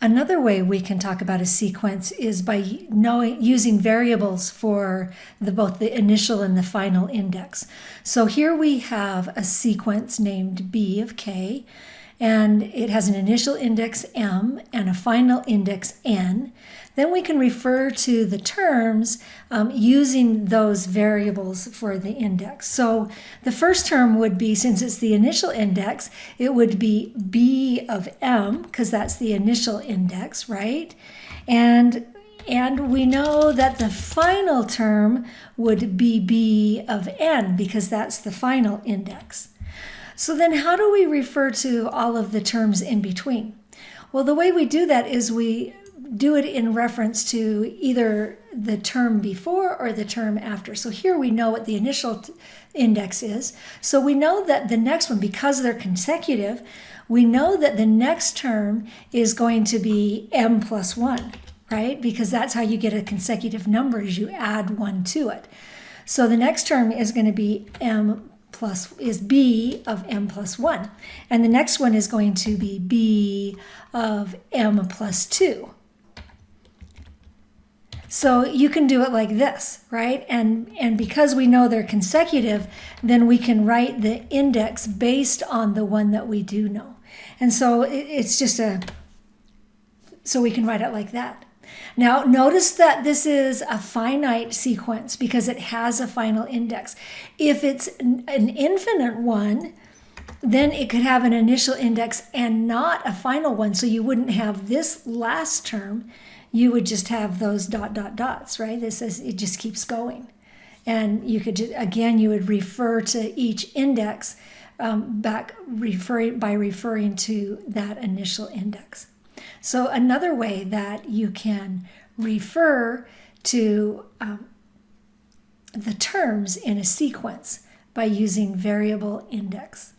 Another way we can talk about a sequence is by using variables for both the initial and the final index. So here we have a sequence named B of k, and it has an initial index m and a final index n. Then we can refer to the terms using those variables for the index. So the first term would be, since it's the initial index, it would be b of m, because that's the initial index, right? And we know that the final term would be b of n, because that's the final index. So then how do we refer to all of the terms in between? Well, the way we do that is we do it in reference to either the term before or the term after. So here we know what the initial index is. So we know that the next one, because they're consecutive, we know that the next term is going to be m plus 1, right? Because that's how you get a consecutive number, is you add 1 to it. So the next term is going to be b of m plus 1. And the next one is going to be b of m plus 2. So you can do it like this, right? And because we know they're consecutive, then we can write the index based on the one that we do know. And so it's just so we can write it like that. Now, notice that this is a finite sequence because it has a final index. If it's an infinite one, then it could have an initial index and not a final one. So you wouldn't have this last term. You would just have those ... right? This is, it just keeps going. And you could, again, you would refer to each index by referring to that initial index. So another way that you can refer to the terms in a sequence by using variable index.